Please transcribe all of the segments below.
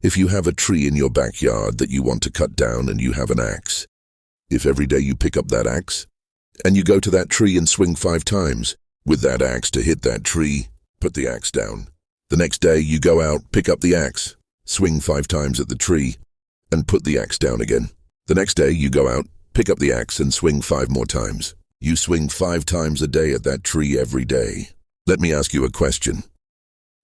If you have a tree in your backyard that you want to cut down and you have an axe, if every day you pick up that axe and you go to that tree and swing 5 times with that axe to hit that tree, put the axe down. The next day you go out, pick up the axe, swing 5 times at the tree and put the axe down again. The next day you go out, pick up the axe and swing 5 more times. You swing 5 times a day at that tree every day. Let me ask you a question.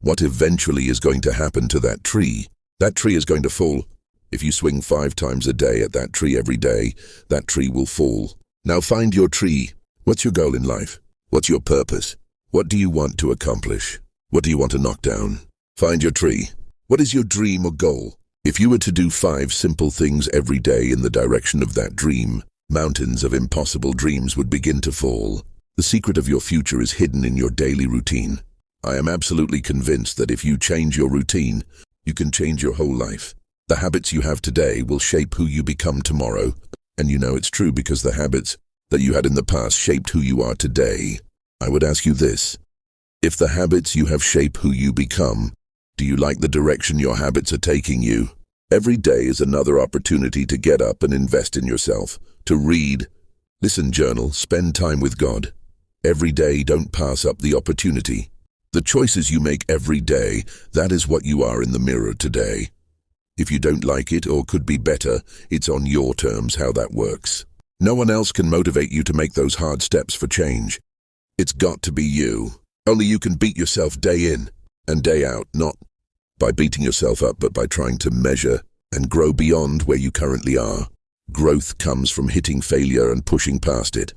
What eventually is going to happen to that tree? That tree is going to fall. If you swing 5 times a day at that tree every day, that tree will fall. Now find your tree. What's your goal in life? What's your purpose? What do you want to accomplish? What do you want to knock down? Find your tree. What is your dream or goal? If you were to do 5 simple things every day in the direction of that dream, mountains of impossible dreams would begin to fall. The secret of your future is hidden in your daily routine. I am absolutely convinced that if you change your routine, you can change your whole life. The habits you have today will shape who you become tomorrow. And you know it's true because the habits that you had in the past shaped who you are today. I would ask you this. If the habits you have shape who you become, do you like the direction your habits are taking you? Every day is another opportunity to get up and invest in yourself, to read, listen, journal, spend time with God. Every day, don't pass up the opportunity. The choices you make every day, that is what you are in the mirror today. If you don't like it or could be better, it's on your terms how that works. No one else can motivate you to make those hard steps for change. It's got to be you. Only you can beat yourself day in and day out, not by beating yourself up, but by trying to measure and grow beyond where you currently are. Growth comes from hitting failure and pushing past it.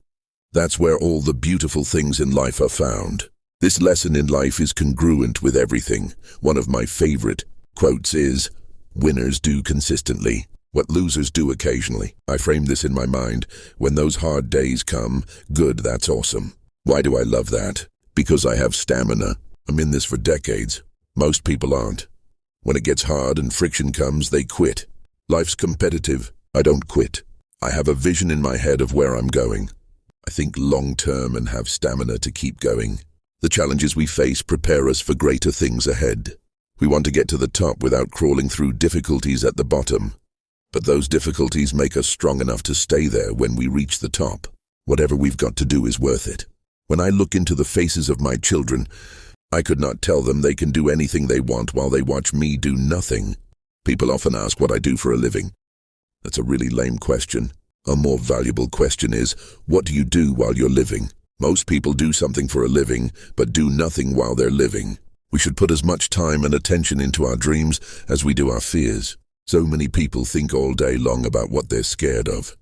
That's where all the beautiful things in life are found. This lesson in life is congruent with everything. One of my favorite quotes is, "Winners do consistently what losers do occasionally." I frame this in my mind. When those hard days come, good, that's awesome. Why do I love that? Because I have stamina. I'm in this for decades. Most people aren't. When it gets hard and friction comes, they quit. Life's competitive. I don't quit. I have a vision in my head of where I'm going. I think long-term and have stamina to keep going. The challenges we face prepare us for greater things ahead. We want to get to the top without crawling through difficulties at the bottom. But those difficulties make us strong enough to stay there when we reach the top. Whatever we've got to do is worth it. When I look into the faces of my children, I could not tell them they can do anything they want while they watch me do nothing. People often ask what I do for a living. That's a really lame question. A more valuable question is, what do you do while you're living? Most people do something for a living, but do nothing while they're living. We should put as much time and attention into our dreams as we do our fears. So many people think all day long about what they're scared of,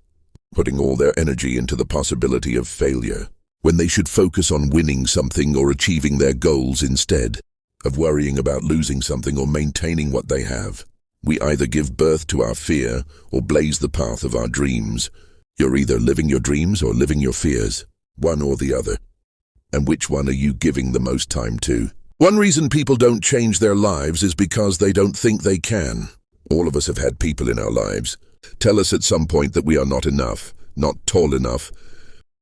putting all their energy into the possibility of failure, when they should focus on winning something or achieving their goals instead of worrying about losing something or maintaining what they have. We either give birth to our fear or blaze the path of our dreams. You're either living your dreams or living your fears, one or the other. And which one are you giving the most time to? One reason people don't change their lives is because they don't think they can. All of us have had people in our lives tell us at some point that we are not enough, not tall enough,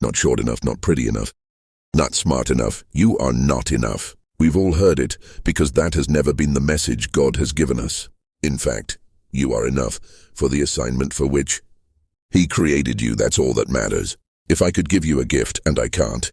not short enough, not pretty enough, not smart enough. You are not enough. We've all heard it because that has never been the message God has given us. In fact, you are enough for the assignment for which He created you. That's all that matters. If I could give you a gift, and I can't,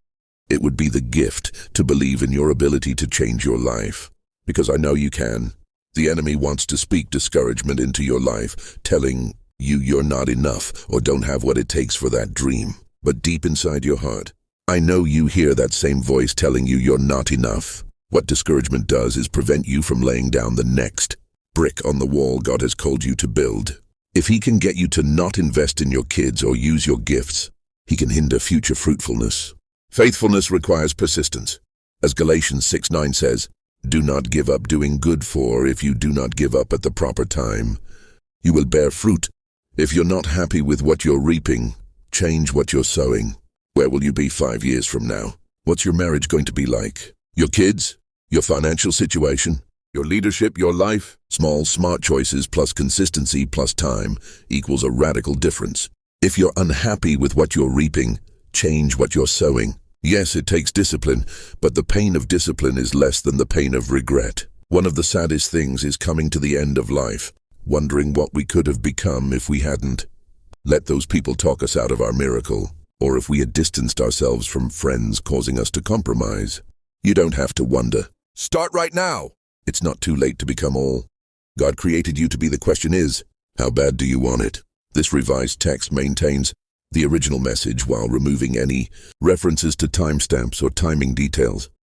it would be the gift to believe in your ability to change your life. Because I know you can. The enemy wants to speak discouragement into your life, telling you you're not enough or don't have what it takes for that dream. But deep inside your heart, I know you hear that same voice telling you you're not enough. What discouragement does is prevent you from laying down the next brick on the wall God has called you to build. If He can get you to not invest in your kids or use your gifts, He can hinder future fruitfulness. Faithfulness requires persistence. As Galatians 6:9 says, "Do not give up doing good, for if you do not give up at the proper time, you will bear fruit." If you're not happy with what you're reaping, change what you're sowing. Where will you be 5 years from now? What's your marriage going to be like? Your kids? Your financial situation? Your leadership? Your life? Small, smart choices plus consistency plus time equals a radical difference. If you're unhappy with what you're reaping, change what you're sowing. Yes, it takes discipline, but the pain of discipline is less than the pain of regret. One of the saddest things is coming to the end of life, wondering what we could have become if we hadn't let those people talk us out of our miracle, or if we had distanced ourselves from friends causing us to compromise. You don't have to wonder. Start right now. It's not too late to become all God created you to be. The question is, how bad do you want it? This revised text maintains the original message while removing any references to timestamps or timing details.